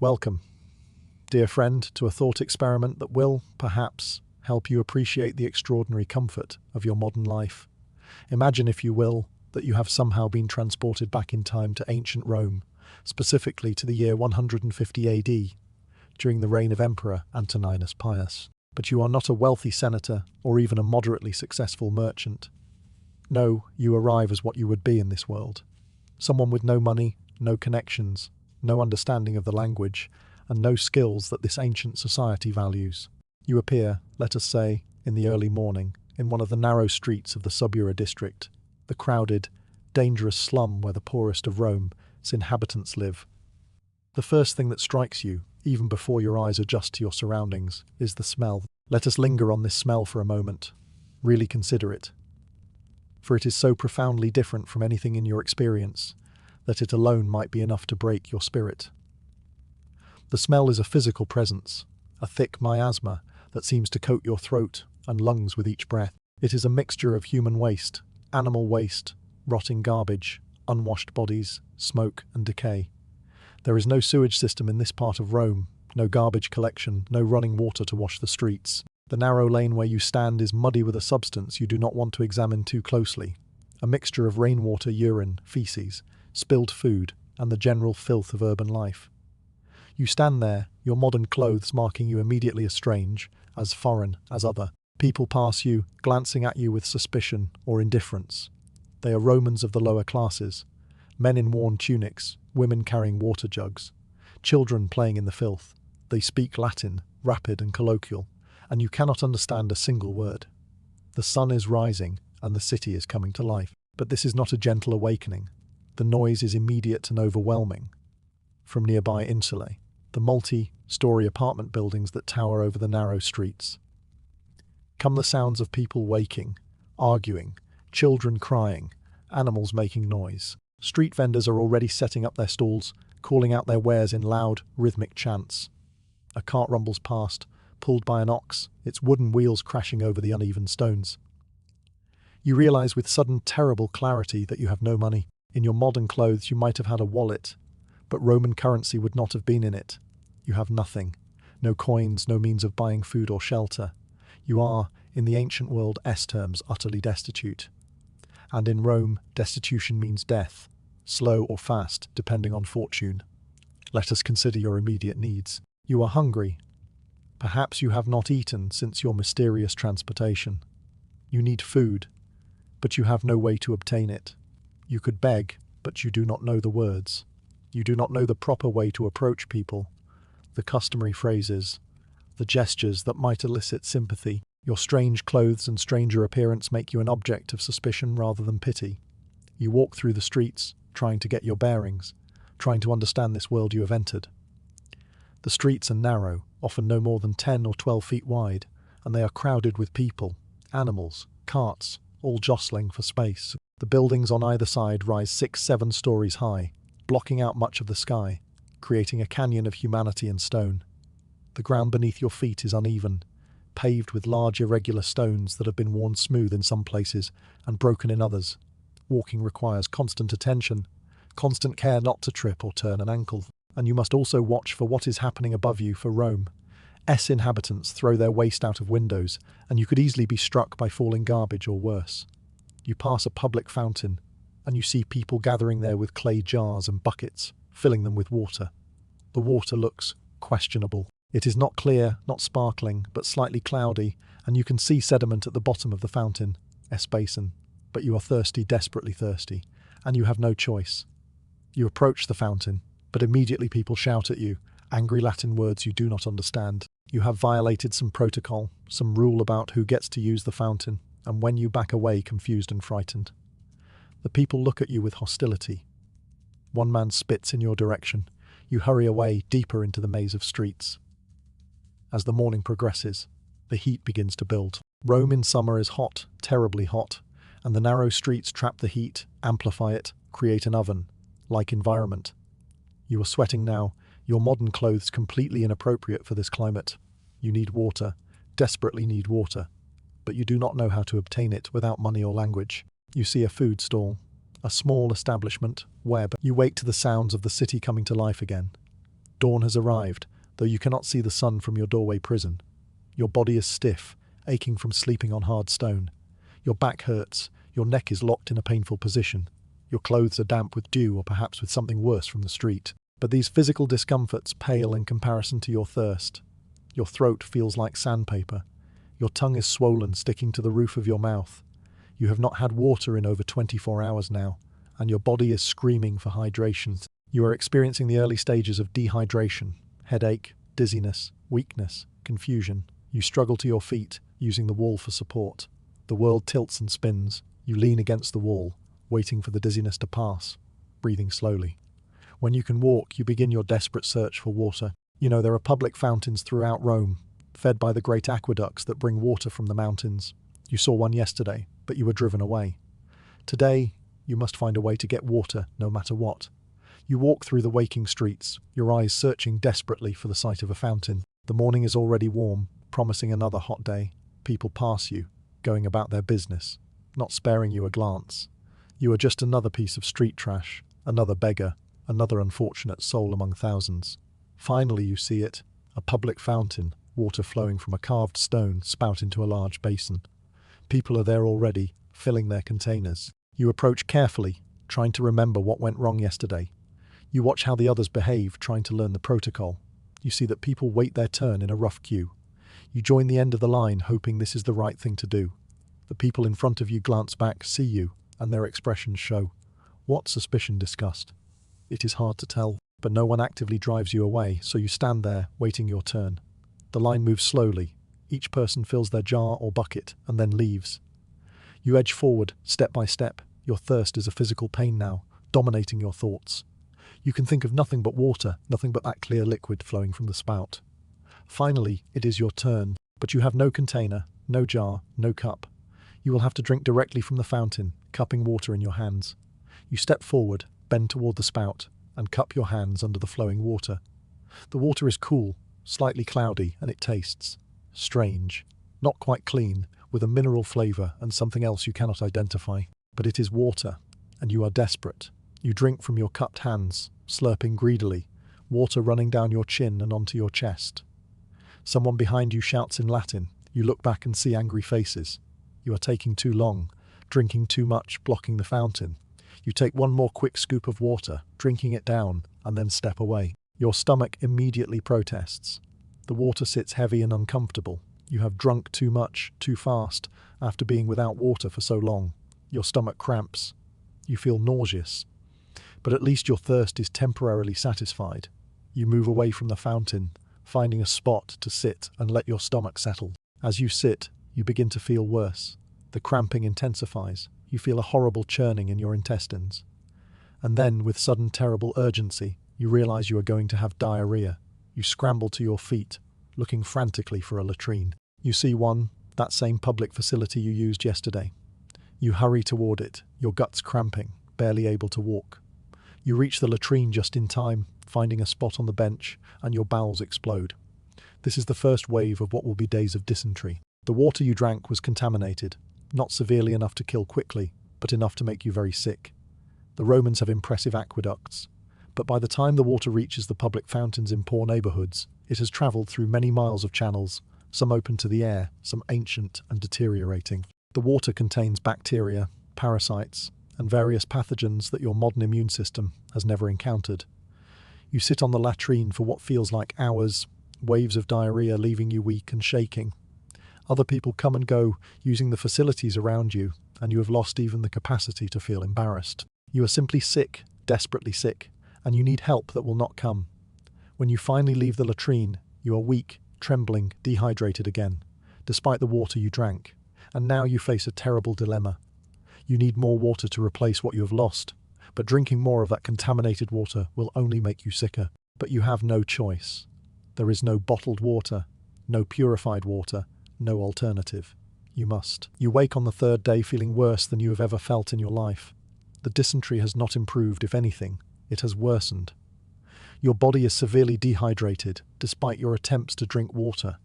Welcome, dear friend, to a thought experiment that will, perhaps, help you appreciate the extraordinary comfort of your modern life. Imagine, if you will, that you have somehow been transported back in time to ancient Rome, specifically to the year 150 AD, during the reign of Emperor Antoninus Pius. But you are not a wealthy senator or even a moderately successful merchant. No, you arrive as what you would be in this world. Someone with no money, no connections, no understanding of the language, and no skills that this ancient society values. You appear, let us say, in the early morning, in one of the narrow streets of the Subura district, the crowded, dangerous slum where the poorest of Rome's inhabitants live. The first thing that strikes you, even before your eyes adjust to your surroundings, is the smell. Let us linger on this smell for a moment. Really consider it. For it is so profoundly different from anything in your experience that it alone might be enough to break your spirit. The smell is a physical presence, a thick miasma that seems to coat your throat and lungs with each breath. It is a mixture of human waste, animal waste, rotting garbage, unwashed bodies, smoke and decay. There is no sewage system in this part of Rome, no garbage collection, no running water to wash the streets. The narrow lane where you stand is muddy with a substance you do not want to examine too closely, a mixture of rainwater, urine, feces, spilled food, and the general filth of urban life. You stand there, your modern clothes marking you immediately as strange, as foreign, as other. People pass you, glancing at you with suspicion or indifference. They are Romans of the lower classes, men in worn tunics, women carrying water jugs, children playing in the filth. They speak Latin, rapid and colloquial, and you cannot understand a single word. The sun is rising, and the city is coming to life. But this is not a gentle awakening. The noise is immediate and overwhelming. From nearby insulae, the multi-story apartment buildings that tower over the narrow streets, come the sounds of people waking, arguing, children crying, animals making noise. Street vendors are already setting up their stalls, calling out their wares in loud, rhythmic chants. A cart rumbles past, pulled by an ox, its wooden wheels crashing over the uneven stones. You realize with sudden terrible clarity that you have no money. In your modern clothes you might have had a wallet, but Roman currency would not have been in it. You have nothing. No coins, no means of buying food or shelter. You are, in the ancient world terms, utterly destitute. And in Rome, destitution means death, slow or fast, depending on fortune. Let us consider your immediate needs. You are hungry. Perhaps you have not eaten since your mysterious transportation. You need food, but you have no way to obtain it. You could beg, but you do not know the words. You do not know the proper way to approach people, the customary phrases, the gestures that might elicit sympathy. Your strange clothes and stranger appearance make you an object of suspicion rather than pity. You walk through the streets, trying to get your bearings, trying to understand this world you have entered. The streets are narrow, often no more than 10 or 12 feet wide, and they are crowded with people, animals, carts, all jostling for space. The buildings on either side rise 6-7 stories high, blocking out much of the sky, creating a canyon of humanity and stone. The ground beneath your feet is uneven, paved with large irregular stones that have been worn smooth in some places and broken in others. Walking requires constant attention, constant care not to trip or turn an ankle. And you must also watch for what is happening above you, for Rome's inhabitants throw their waste out of windows, and you could easily be struck by falling garbage or worse. You pass a public fountain, and you see people gathering there with clay jars and buckets, filling them with water. The water looks questionable. It is not clear, not sparkling, but slightly cloudy, and you can see sediment at the bottom of the fountain, basin. But you are thirsty, desperately thirsty, and you have no choice. You approach the fountain, but immediately people shout at you, angry Latin words you do not understand. You have violated some protocol, some rule about who gets to use the fountain, and when you back away confused and frightened, the people look at you with hostility. One man spits in your direction. You hurry away deeper into the maze of streets. As the morning progresses, the heat begins to build. Rome in summer is hot, terribly hot, and the narrow streets trap the heat, amplify it, create an oven-like environment. You are sweating now, your modern clothes completely inappropriate for this climate. You need water, desperately need water, but you do not know how to obtain it without money or language. You see a food stall, a small establishment, where you wait to the sounds of the city coming to life again. Dawn has arrived, though you cannot see the sun from your doorway prison. Your body is stiff, aching from sleeping on hard stone. Your back hurts, your neck is locked in a painful position. Your clothes are damp with dew or perhaps with something worse from the street. But these physical discomforts pale in comparison to your thirst. Your throat feels like sandpaper. Your tongue is swollen, sticking to the roof of your mouth. You have not had water in over 24 hours now, and your body is screaming for hydration. You are experiencing the early stages of dehydration, headache, dizziness, weakness, confusion. You struggle to your feet, using the wall for support. The world tilts and spins. You lean against the wall, waiting for the dizziness to pass, breathing slowly. When you can walk, you begin your desperate search for water. There are public fountains throughout Rome, fed by the great aqueducts that bring water from the mountains. You saw one yesterday, but you were driven away. Today, you must find a way to get water, no matter what. You walk through the waking streets, your eyes searching desperately for the sight of a fountain. The morning is already warm, promising another hot day. People pass you, going about their business, not sparing you a glance. You are just another piece of street trash, another beggar, another unfortunate soul among thousands. Finally you see it, a public fountain, water flowing from a carved stone spout into a large basin. People are there already, filling their containers. You approach carefully, trying to remember what went wrong yesterday. You watch how the others behave, trying to learn the protocol. You see that people wait their turn in a rough queue. You join the end of the line, hoping this is the right thing to do. The people in front of you glance back, see you, and their expressions show. What suspicion, disgust? It is hard to tell, but no one actively drives you away, so you stand there, waiting your turn. The line moves slowly. Each person fills their jar or bucket, and then leaves. You edge forward, step by step. Your thirst is a physical pain now, dominating your thoughts. You can think of nothing but water, nothing but that clear liquid flowing from the spout. Finally, it is your turn, but you have no container, no jar, no cup. You will have to drink directly from the fountain, cupping water in your hands. You step forward, bend toward the spout, and cup your hands under the flowing water. The water is cool, slightly cloudy, and it tastes strange, not quite clean, with a mineral flavor and something else you cannot identify. But it is water, and you are desperate. You drink from your cupped hands, slurping greedily, water running down your chin and onto your chest. Someone behind you shouts in Latin. You look back and see angry faces. You are taking too long, drinking too much, blocking the fountain. You take one more quick scoop of water, drinking it down, and then step away. Your stomach immediately protests. The water sits heavy and uncomfortable. You have drunk too much, too fast, after being without water for so long. Your stomach cramps. You feel nauseous. But at least your thirst is temporarily satisfied. You move away from the fountain, finding a spot to sit and let your stomach settle. As you sit, you begin to feel worse. The cramping intensifies. You feel a horrible churning in your intestines. And then, with sudden terrible urgency, you realize you are going to have diarrhea. You scramble to your feet, looking frantically for a latrine. You see one, that same public facility you used yesterday. You hurry toward it, your guts cramping, barely able to walk. You reach the latrine just in time, finding a spot on the bench, and your bowels explode. This is the first wave of what will be days of dysentery. The water you drank was contaminated, not severely enough to kill quickly, but enough to make you very sick. The Romans have impressive aqueducts, but by the time the water reaches the public fountains in poor neighborhoods, it has traveled through many miles of channels, some open to the air, some ancient and deteriorating. The water contains bacteria, parasites, and various pathogens that your modern immune system has never encountered. You sit on the latrine for what feels like hours, waves of diarrhea leaving you weak and shaking. Other people come and go, using the facilities around you, and you have lost even the capacity to feel embarrassed. You are simply sick, desperately sick, and you need help that will not come. When you finally leave the latrine, you are weak, trembling, dehydrated again, despite the water you drank. And now you face a terrible dilemma. You need more water to replace what you have lost, but drinking more of that contaminated water will only make you sicker. But you have no choice. There is no bottled water, no purified water, no alternative. You must. You wake on the third day feeling worse than you have ever felt in your life. The dysentery has not improved, if anything, it has worsened. Your body is severely dehydrated, despite your attempts to drink water.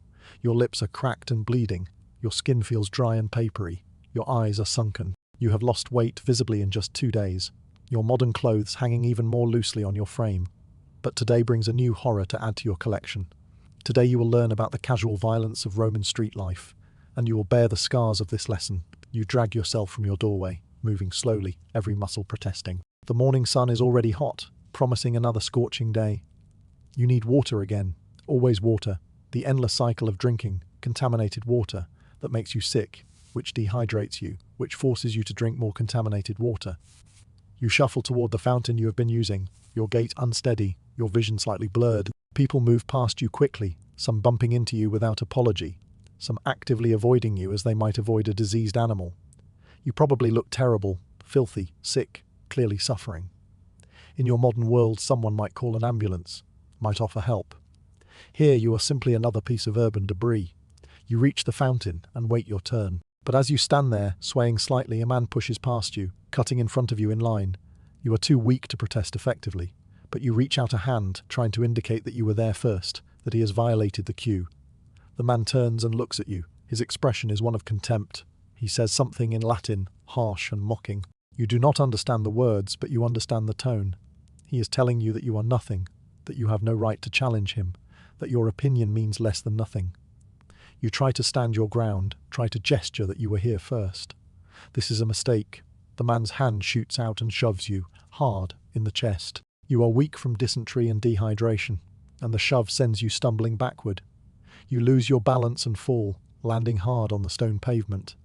Your lips are cracked and bleeding. Your skin feels dry and papery. Your eyes are sunken. You have lost weight visibly in just 2 days. Your modern clothes hanging even more loosely on your frame. But today brings a new horror to add to your collection. Today you will learn about the casual violence of Roman street life, and you will bear the scars of this lesson. You drag yourself from your doorway, moving slowly, every muscle protesting. The morning sun is already hot, promising another scorching day. You need water again, always water, the endless cycle of drinking, contaminated water, that makes you sick, which dehydrates you, which forces you to drink more contaminated water. You shuffle toward the fountain you have been using, your gait unsteady, your vision slightly blurred. People move past you quickly, some bumping into you without apology, some actively avoiding you as they might avoid a diseased animal. You probably look terrible, filthy, sick, clearly suffering. In your modern world, someone might call an ambulance, might offer help. Here you are simply another piece of urban debris. You reach the fountain and wait your turn. But as you stand there, swaying slightly, a man pushes past you, cutting in front of you in line. You are too weak to protest effectively, but you reach out a hand, trying to indicate that you were there first, that he has violated the queue. The man turns and looks at you. His expression is one of contempt. He says something in Latin, harsh and mocking. You do not understand the words, but you understand the tone. He is telling you that you are nothing, that you have no right to challenge him, that your opinion means less than nothing. You try to stand your ground, try to gesture that you were here first. This is a mistake. The man's hand shoots out and shoves you, hard, in the chest. You are weak from dysentery and dehydration, and the shove sends you stumbling backward. You lose your balance and fall, landing hard on the stone pavement.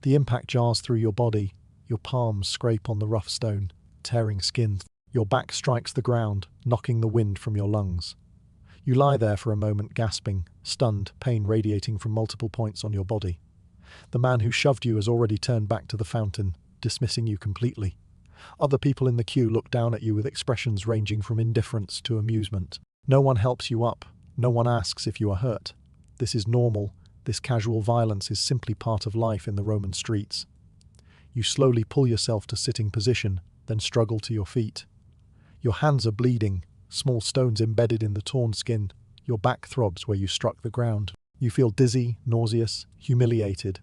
The impact jars through your body. Your palms scrape on the rough stone, tearing skin. Your back strikes the ground, knocking the wind from your lungs. You lie there for a moment, gasping, stunned, pain radiating from multiple points on your body. The man who shoved you has already turned back to the fountain, dismissing you completely. Other people in the queue look down at you with expressions ranging from indifference to amusement. No one helps you up. No one asks if you are hurt. This is normal. This casual violence is simply part of life in the Roman streets. You slowly pull yourself to sitting position, then struggle to your feet. Your hands are bleeding, small stones embedded in the torn skin. Your back throbs where you struck the ground. You feel dizzy, nauseous, humiliated,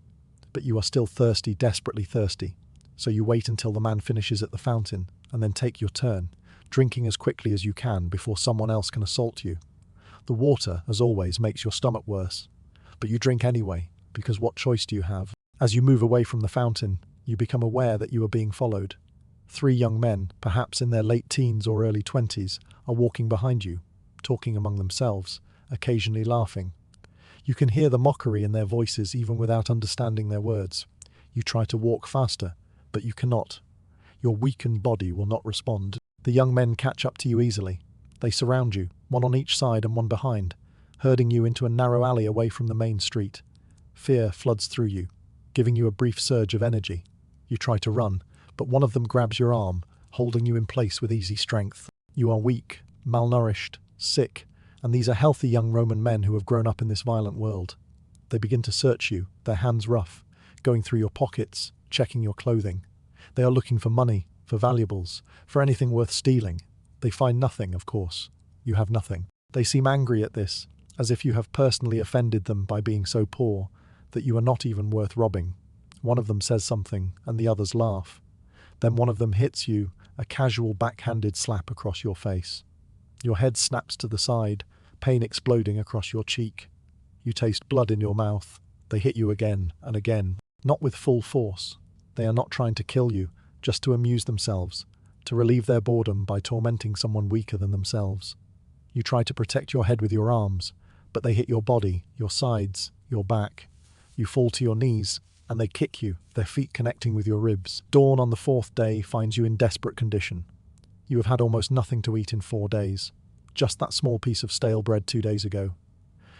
but you are still thirsty, desperately thirsty. So you wait until the man finishes at the fountain, and then take your turn, drinking as quickly as you can before someone else can assault you. The water, as always, makes your stomach worse, but you drink anyway, because what choice do you have? As you move away from the fountain, you become aware that you are being followed. 3 young men, perhaps in their late teens or early 20s, are walking behind you, talking among themselves, occasionally laughing. You can hear the mockery in their voices even without understanding their words. You try to walk faster, but you cannot. Your weakened body will not respond. The young men catch up to you easily. They surround you, one on each side and one behind, herding you into a narrow alley away from the main street. Fear floods through you, giving you a brief surge of energy. You try to run, but one of them grabs your arm, holding you in place with easy strength. You are weak, malnourished, sick, and these are healthy young Roman men who have grown up in this violent world. They begin to search you, their hands rough, going through your pockets, checking your clothing. They are looking for money, for valuables, for anything worth stealing. They find nothing, of course. You have nothing. They seem angry at this, as if you have personally offended them by being so poor that you are not even worth robbing. One of them says something, and the others laugh. Then one of them hits you, a casual backhanded slap across your face. Your head snaps to the side, pain exploding across your cheek. You taste blood in your mouth. They hit you again and again, not with full force. They are not trying to kill you, just to amuse themselves, to relieve their boredom by tormenting someone weaker than themselves. You try to protect your head with your arms, but they hit your body, your sides, your back. You fall to your knees, and they kick you, their feet connecting with your ribs. Dawn on the 4th day finds you in desperate condition. You have had almost nothing to eat in 4 days, just that small piece of stale bread 2 days ago.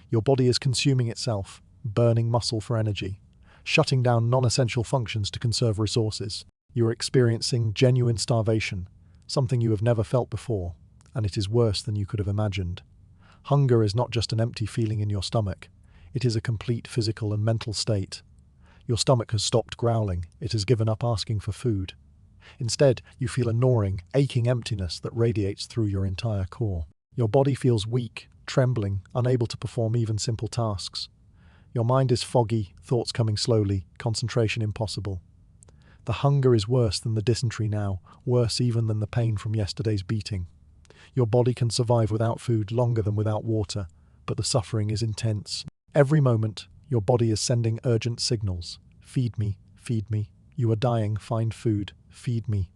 Your body is consuming itself, burning muscle for energy, shutting down non-essential functions to conserve resources. You are experiencing genuine starvation, something you have never felt before, and it is worse than you could have imagined. Hunger is not just an empty feeling in your stomach, it is a complete physical and mental state. Your stomach has stopped growling, it has given up asking for food. Instead, you feel a gnawing, aching emptiness that radiates through your entire core. Your body feels weak, trembling, unable to perform even simple tasks. Your mind is foggy, thoughts coming slowly, concentration impossible. The hunger is worse than the dysentery now, worse even than the pain from yesterday's beating. Your body can survive without food longer than without water, but the suffering is intense. Every moment, your body is sending urgent signals. Feed me, feed me. You are dying, find food, feed me.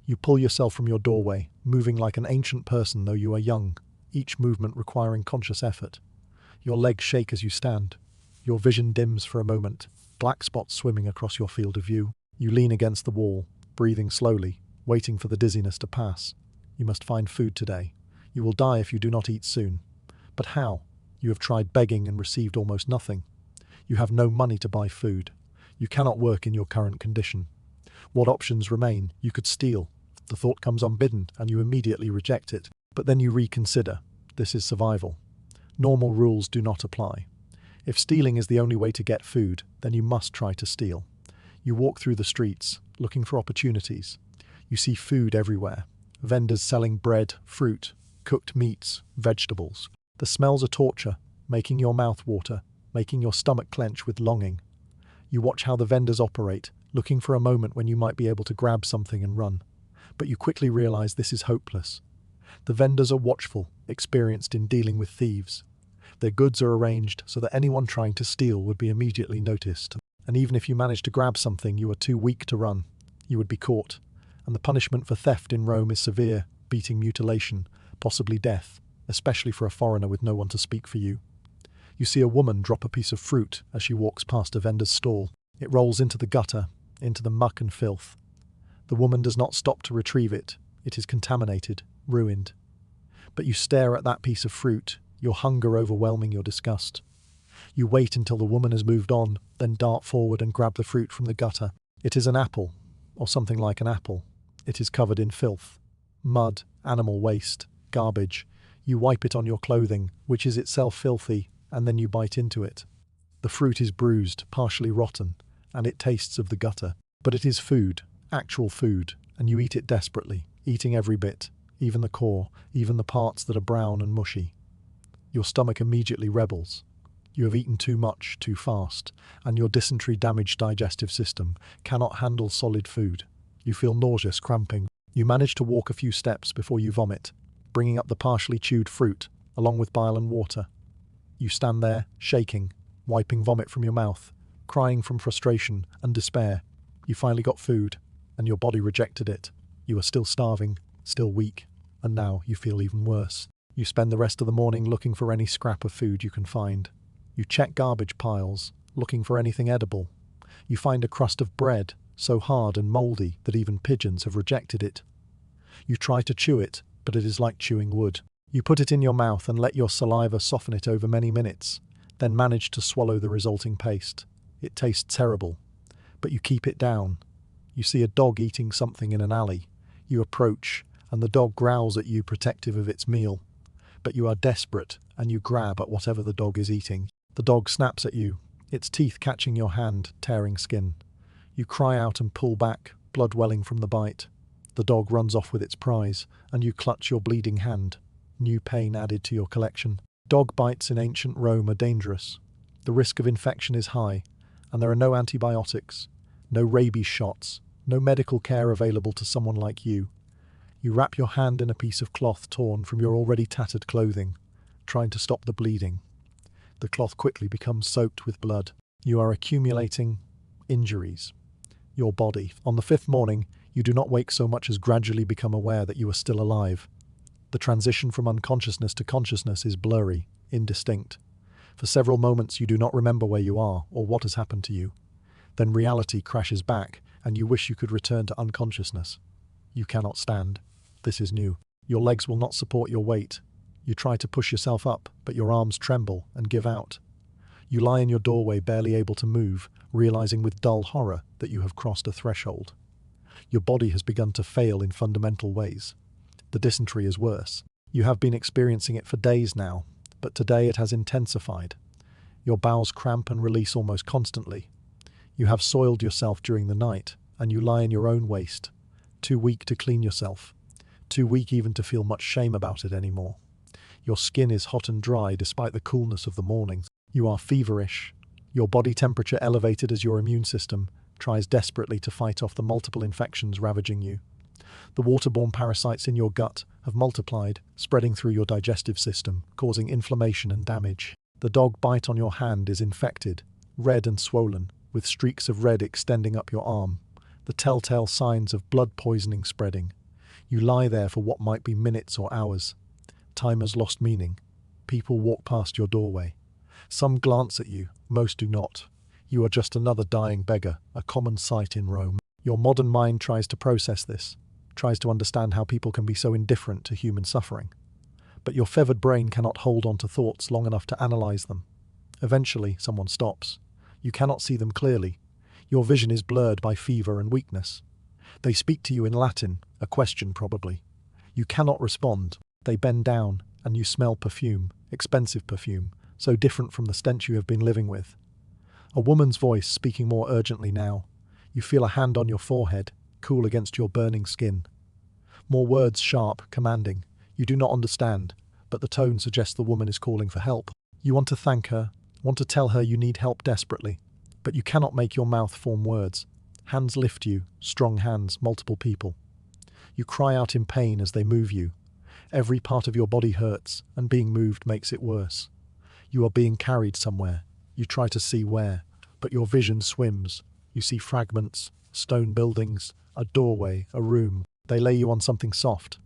You pull yourself from your doorway, moving like an ancient person though you are young, each movement requiring conscious effort. Your legs shake as you stand. Your vision dims for a moment, black spots swimming across your field of view. You lean against the wall, breathing slowly, waiting for the dizziness to pass. You must find food today. You will die if you do not eat soon. But how? You have tried begging and received almost nothing. You have no money to buy food. You cannot work in your current condition. What options remain? You could steal. The thought comes unbidden and you immediately reject it. But then you reconsider. This is survival. Normal rules do not apply. If stealing is the only way to get food, then you must try to steal. You walk through the streets, looking for opportunities. You see food everywhere. Vendors selling bread, fruit, cooked meats, vegetables. The smells are torture, making your mouth water, making your stomach clench with longing. You watch how the vendors operate, looking for a moment when you might be able to grab something and run. But you quickly realize this is hopeless. The vendors are watchful, experienced in dealing with thieves. Their goods are arranged so that anyone trying to steal would be immediately noticed. And even if you managed to grab something, you are too weak to run. You would be caught. And the punishment for theft in Rome is severe, beating, mutilation, possibly death, especially for a foreigner with no one to speak for you. You see a woman drop a piece of fruit as she walks past a vendor's stall. It rolls into the gutter, into the muck and filth. The woman does not stop to retrieve it. It is contaminated, ruined. But you stare at that piece of fruit, your hunger overwhelming your disgust. You wait until the woman has moved on, then dart forward and grab the fruit from the gutter. It is an apple, or something like an apple. It is covered in filth, mud, animal waste, garbage. You wipe it on your clothing, which is itself filthy, and then you bite into it. The fruit is bruised, partially rotten, and it tastes of the gutter. But it is food, actual food, and you eat it desperately, eating every bit, even the core, even the parts that are brown and mushy. Your stomach immediately rebels. You have eaten too much, too fast, and your dysentery-damaged digestive system cannot handle solid food. You feel nauseous, cramping. You manage to walk a few steps before you vomit, bringing up the partially chewed fruit, along with bile and water. You stand there, shaking, wiping vomit from your mouth, crying from frustration and despair. You finally got food, and your body rejected it. You are still starving, still weak, and now you feel even worse. You spend the rest of the morning looking for any scrap of food you can find. You check garbage piles, looking for anything edible. You find a crust of bread, so hard and mouldy that even pigeons have rejected it. You try to chew it, but it is like chewing wood. You put it in your mouth and let your saliva soften it over many minutes, then manage to swallow the resulting paste. It tastes terrible, but you keep it down. You see a dog eating something in an alley. You approach, and the dog growls at you, protective of its meal. But you are desperate, and you grab at whatever the dog is eating. The dog snaps at you, its teeth catching your hand, tearing skin. You cry out and pull back, blood welling from the bite. The dog runs off with its prize, and you clutch your bleeding hand. New pain added to your collection. Dog bites in ancient Rome are dangerous. The risk of infection is high, and there are no antibiotics, no rabies shots, no medical care available to someone like you. You wrap your hand in a piece of cloth torn from your already tattered clothing, trying to stop the bleeding. The cloth quickly becomes soaked with blood. You are accumulating injuries. Your body. On the fifth morning, you do not wake so much as gradually become aware that you are still alive. The transition from unconsciousness to consciousness is blurry, indistinct. For several moments you do not remember where you are or what has happened to you. Then reality crashes back, and you wish you could return to unconsciousness. You cannot stand. This is new. Your legs will not support your weight. You try to push yourself up, but your arms tremble and give out. You lie in your doorway, barely able to move, realizing with dull horror that you have crossed a threshold. Your body has begun to fail in fundamental ways. The dysentery is worse. You have been experiencing it for days now, but today it has intensified. Your bowels cramp and release almost constantly. You have soiled yourself during the night, and you lie in your own waste, too weak to clean yourself, too weak even to feel much shame about it anymore. Your skin is hot and dry despite the coolness of the morning. You are feverish, your body temperature elevated as your immune system tries desperately to fight off the multiple infections ravaging you. The waterborne parasites in your gut have multiplied, spreading through your digestive system, causing inflammation and damage. The dog bite on your hand is infected, red and swollen, with streaks of red extending up your arm, the telltale signs of blood poisoning spreading. You lie there for what might be minutes or hours. Time has lost meaning. People walk past your doorway. Some glance at you, most do not. You are just another dying beggar, a common sight in Rome. Your modern mind tries to process this, tries to understand how people can be so indifferent to human suffering. But your fevered brain cannot hold on to thoughts long enough to analyze them. Eventually, someone stops. You cannot see them clearly. Your vision is blurred by fever and weakness. They speak to you in Latin, a question probably. You cannot respond. They bend down, and you smell perfume, expensive perfume, so different from the stench you have been living with. A woman's voice speaking more urgently now. You feel a hand on your forehead, cool against your burning skin. More words sharp, commanding. You do not understand, but the tone suggests the woman is calling for help. You want to thank her, want to tell her you need help desperately, but you cannot make your mouth form words. Hands lift you, strong hands, multiple people. You cry out in pain as they move you. Every part of your body hurts, and being moved makes it worse. You are being carried somewhere. You try to see where, but your vision swims. You see fragments, stone buildings, a doorway, a room. They lay you on something soft.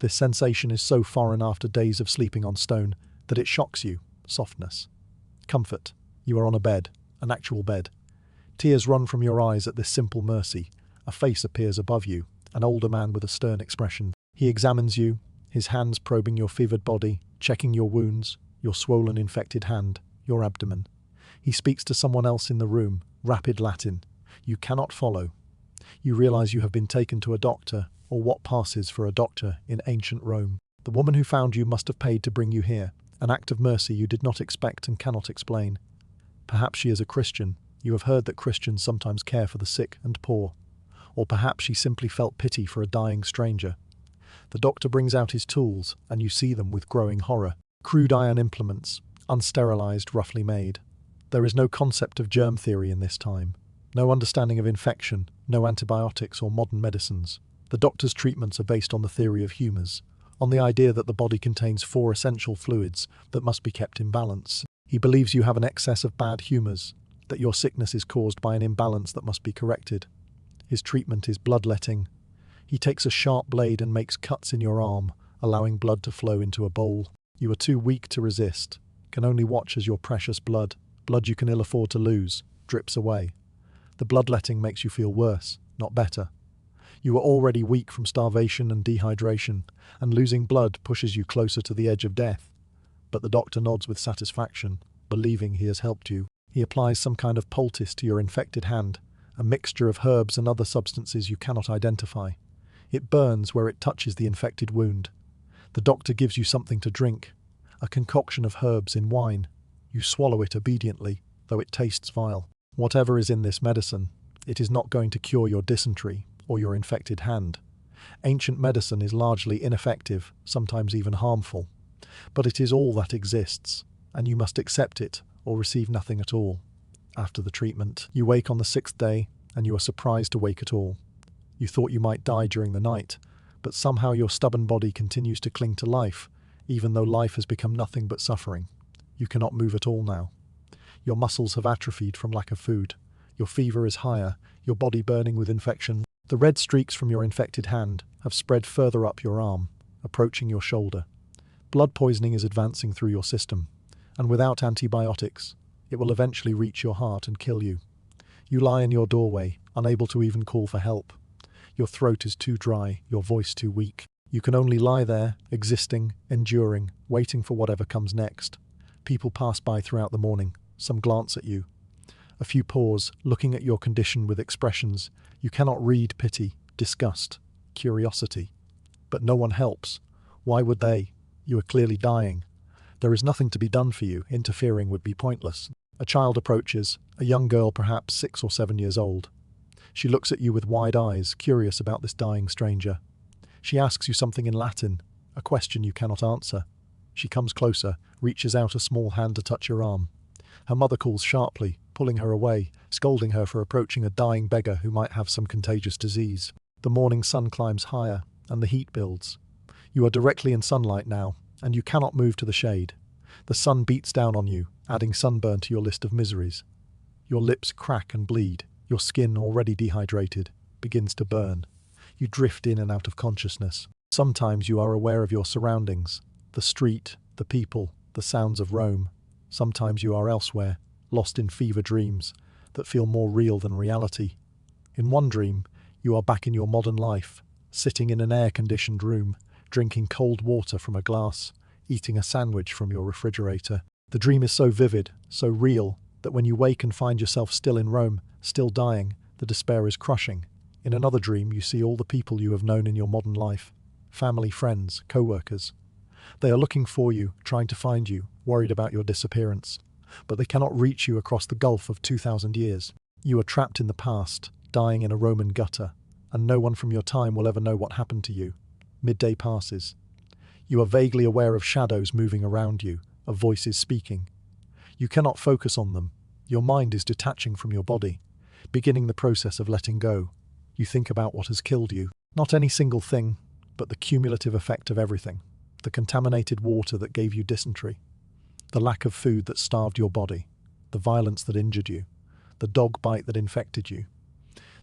This sensation is so foreign after days of sleeping on stone that it shocks you. Softness. Comfort. You are on a bed, an actual bed. Tears run from your eyes at this simple mercy. A face appears above you, an older man with a stern expression. He examines you, his hands probing your fevered body, checking your wounds, your swollen infected hand, your abdomen. He speaks to someone else in the room, rapid Latin. You cannot follow. You realize you have been taken to a doctor, or what passes for a doctor in ancient Rome. The woman who found you must have paid to bring you here, an act of mercy you did not expect and cannot explain. Perhaps she is a Christian. You have heard that Christians sometimes care for the sick and poor. Or perhaps she simply felt pity for a dying stranger. The doctor brings out his tools, and you see them with growing horror. Crude iron implements, unsterilized, roughly made. There is no concept of germ theory in this time. No understanding of infection, no antibiotics or modern medicines. The doctor's treatments are based on the theory of humours, on the idea that the body contains 4 essential fluids that must be kept in balance. He believes you have an excess of bad humours, that your sickness is caused by an imbalance that must be corrected. His treatment is bloodletting. He takes a sharp blade and makes cuts in your arm, allowing blood to flow into a bowl. You are too weak to resist, can only watch as your precious blood you can ill afford to lose, drips away. The bloodletting makes you feel worse, not better. You are already weak from starvation and dehydration, and losing blood pushes you closer to the edge of death. But the doctor nods with satisfaction, believing he has helped you. He applies some kind of poultice to your infected hand, a mixture of herbs and other substances you cannot identify. It burns where it touches the infected wound. The doctor gives you something to drink, a concoction of herbs in wine. You swallow it obediently, though it tastes vile. Whatever is in this medicine, it is not going to cure your dysentery or your infected hand. Ancient medicine is largely ineffective, sometimes even harmful. But it is all that exists, and you must accept it or receive nothing at all. After the treatment, you wake on the 6th day, and you are surprised to wake at all. You thought you might die during the night, but somehow your stubborn body continues to cling to life, even though life has become nothing but suffering. You cannot move at all now. Your muscles have atrophied from lack of food. Your fever is higher, your body burning with infection. The red streaks from your infected hand have spread further up your arm, approaching your shoulder. Blood poisoning is advancing through your system, and without antibiotics, it will eventually reach your heart and kill you. You lie in your doorway, unable to even call for help. Your throat is too dry, your voice too weak. You can only lie there, existing, enduring, waiting for whatever comes next. People pass by throughout the morning. Some glance at you. A few pause, looking at your condition with expressions. You cannot read pity, disgust, curiosity. But no one helps. Why would they? You are clearly dying. There is nothing to be done for you. Interfering would be pointless. A child approaches, a young girl perhaps 6 or 7 years old. She looks at you with wide eyes, curious about this dying stranger. She asks you something in Latin, a question you cannot answer. She comes closer, reaches out a small hand to touch your arm. Her mother calls sharply, pulling her away, scolding her for approaching a dying beggar who might have some contagious disease. The morning sun climbs higher, and the heat builds. You are directly in sunlight now, and you cannot move to the shade. The sun beats down on you, adding sunburn to your list of miseries. Your lips crack and bleed. Your skin, already dehydrated, begins to burn. You drift in and out of consciousness. Sometimes you are aware of your surroundings, the street, the people, the sounds of Rome. Sometimes you are elsewhere, lost in fever dreams that feel more real than reality. In one dream, you are back in your modern life, sitting in an air-conditioned room, drinking cold water from a glass, eating a sandwich from your refrigerator. The dream is so vivid, so real, that when you wake and find yourself still in Rome, still dying, the despair is crushing. In another dream, you see all the people you have known in your modern life, family, friends, co-workers. They are looking for you, trying to find you, worried about your disappearance. But they cannot reach you across the gulf of 2,000 years. You are trapped in the past, dying in a Roman gutter, and no one from your time will ever know what happened to you. Midday passes. You are vaguely aware of shadows moving around you, of voices speaking. You cannot focus on them. Your mind is detaching from your body, beginning the process of letting go. You think about what has killed you. Not any single thing, but the cumulative effect of everything. The contaminated water that gave you dysentery. The lack of food that starved your body. The violence that injured you. The dog bite that infected you.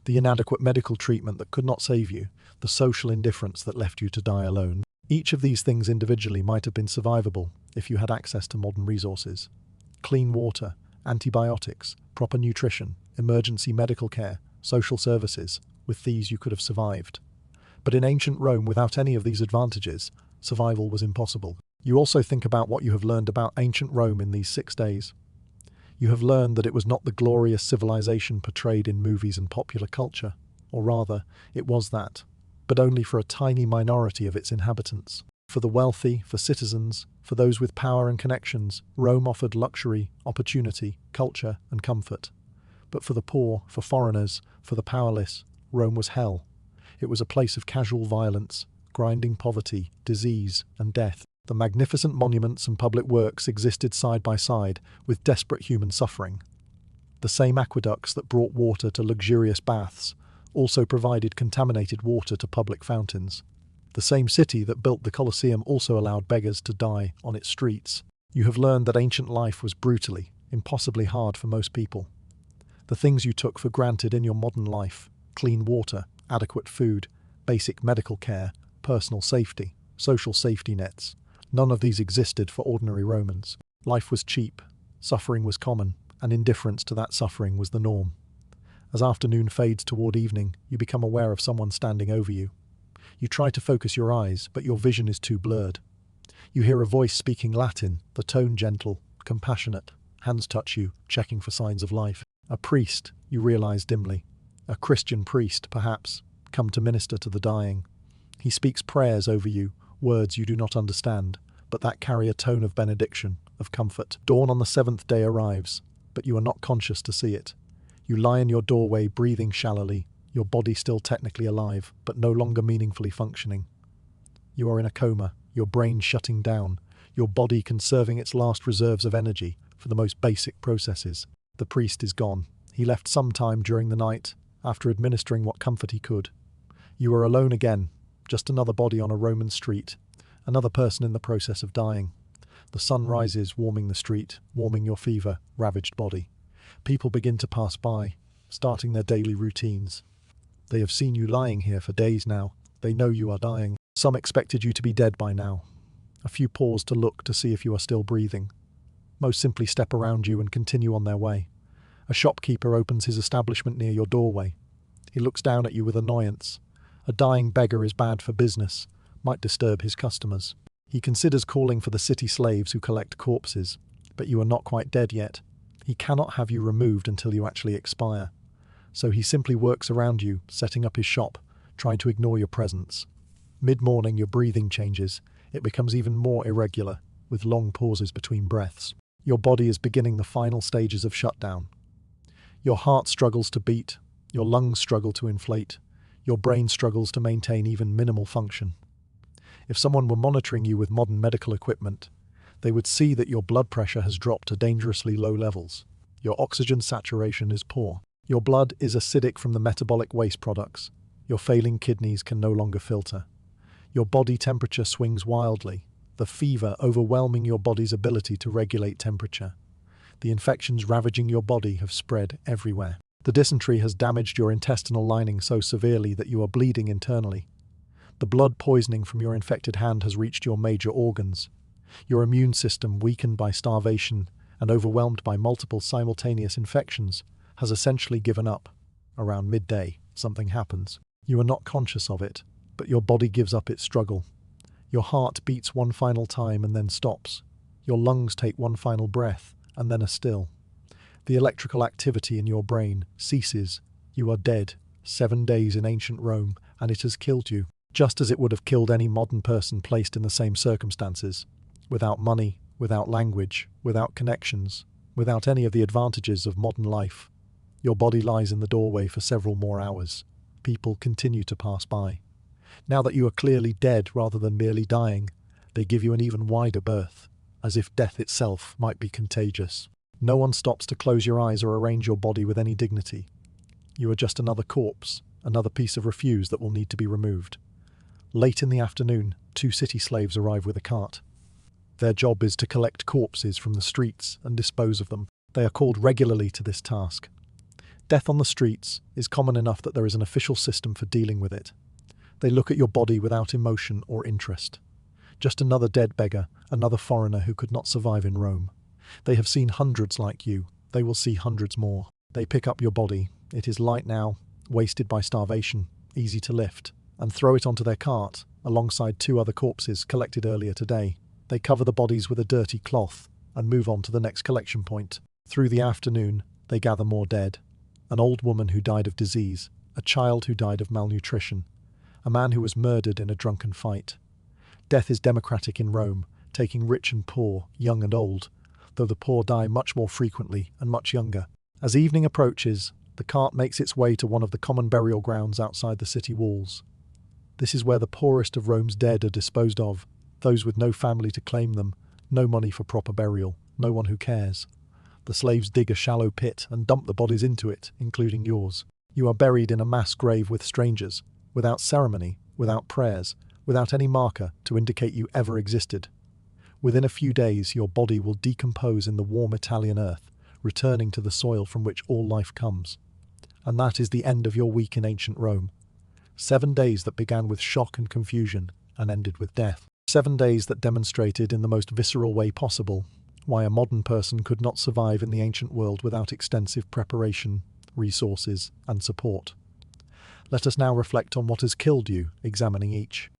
The inadequate medical treatment that could not save you. The social indifference that left you to die alone. Each of these things individually might have been survivable if you had access to modern resources. Clean water, antibiotics, proper nutrition, emergency medical care, social services. With these you could have survived. But in ancient Rome, without any of these advantages, survival was impossible. You also think about what you have learned about ancient Rome in these 6 days. You have learned that it was not the glorious civilization portrayed in movies and popular culture, or rather, it was that, but only for a tiny minority of its inhabitants. For the wealthy, for citizens, for those with power and connections, Rome offered luxury, opportunity, culture, and comfort. But for the poor, for foreigners, for the powerless, Rome was hell. It was a place of casual violence, grinding poverty, disease, and death. The magnificent monuments and public works existed side by side with desperate human suffering. The same aqueducts that brought water to luxurious baths also provided contaminated water to public fountains. The same city that built the Colosseum also allowed beggars to die on its streets. You have learned that ancient life was brutally, impossibly hard for most people. The things you took for granted in your modern life, clean water, adequate food, basic medical care, personal safety, social safety nets, none of these existed for ordinary Romans. Life was cheap, suffering was common, and indifference to that suffering was the norm. As afternoon fades toward evening, you become aware of someone standing over you. You try to focus your eyes, but your vision is too blurred. You hear a voice speaking Latin, the tone gentle, compassionate. Hands touch you, checking for signs of life. A priest, you realize dimly. A Christian priest, perhaps, come to minister to the dying. He speaks prayers over you, words you do not understand, but that carry a tone of benediction, of comfort. Dawn on the 7th day arrives, but you are not conscious to see it. You lie in your doorway, breathing shallowly, your body still technically alive, but no longer meaningfully functioning. You are in a coma, your brain shutting down, your body conserving its last reserves of energy for the most basic processes. The priest is gone. He left sometime during the night, after administering what comfort he could. You are alone again, just another body on a Roman street, another person in the process of dying. The sun rises, warming the street, warming your fever-ravaged body. People begin to pass by, starting their daily routines. They have seen you lying here for days now. They know you are dying. Some expected you to be dead by now. A few pause to look to see if you are still breathing. Most simply step around you and continue on their way. A shopkeeper opens his establishment near your doorway. He looks down at you with annoyance. A dying beggar is bad for business, might disturb his customers. He considers calling for the city slaves who collect corpses, but you are not quite dead yet. He cannot have you removed until you actually expire. So he simply works around you, setting up his shop, trying to ignore your presence. Mid-morning, your breathing changes. It becomes even more irregular, with long pauses between breaths. Your body is beginning the final stages of shutdown. Your heart struggles to beat, your lungs struggle to inflate, your brain struggles to maintain even minimal function. If someone were monitoring you with modern medical equipment, they would see that your blood pressure has dropped to dangerously low levels. Your oxygen saturation is poor. Your blood is acidic from the metabolic waste products. Your failing kidneys can no longer filter. Your body temperature swings wildly, the fever overwhelming your body's ability to regulate temperature. The infections ravaging your body have spread everywhere. The dysentery has damaged your intestinal lining so severely that you are bleeding internally. The blood poisoning from your infected hand has reached your major organs. Your immune system, weakened by starvation and overwhelmed by multiple simultaneous infections, has essentially given up. Around midday, something happens. You are not conscious of it, but your body gives up its struggle. Your heart beats one final time and then stops. Your lungs take one final breath and then are still. The electrical activity in your brain ceases. You are dead. 7 days in ancient Rome, and it has killed you, just as it would have killed any modern person placed in the same circumstances. Without money, without language, without connections, without any of the advantages of modern life. Your body lies in the doorway for several more hours. People continue to pass by. Now that you are clearly dead rather than merely dying, they give you an even wider berth, as if death itself might be contagious. No one stops to close your eyes or arrange your body with any dignity. You are just another corpse, another piece of refuse that will need to be removed. Late in the afternoon, 2 city slaves arrive with a cart. Their job is to collect corpses from the streets and dispose of them. They are called regularly to this task. Death on the streets is common enough that there is an official system for dealing with it. They look at your body without emotion or interest. Just another dead beggar, another foreigner who could not survive in Rome. They have seen hundreds like you. They will see hundreds more. They pick up your body. It is light now, wasted by starvation, easy to lift, and throw it onto their cart, alongside 2 other corpses collected earlier today. They cover the bodies with a dirty cloth and move on to the next collection point. Through the afternoon, they gather more dead. An old woman who died of disease, a child who died of malnutrition, a man who was murdered in a drunken fight. Death is democratic in Rome, taking rich and poor, young and old, though the poor die much more frequently and much younger. As evening approaches, the cart makes its way to one of the common burial grounds outside the city walls. This is where the poorest of Rome's dead are disposed of, those with no family to claim them, no money for proper burial, no one who cares. The slaves dig a shallow pit and dump the bodies into it, including yours. You are buried in a mass grave with strangers, without ceremony, without prayers, without any marker to indicate you ever existed. Within a few days, your body will decompose in the warm Italian earth, returning to the soil from which all life comes. And that is the end of your week in ancient Rome. 7 days that began with shock and confusion and ended with death. 7 days that demonstrated in the most visceral way possible why a modern person could not survive in the ancient world without extensive preparation, resources, and support. Let us now reflect on what has killed you, examining each.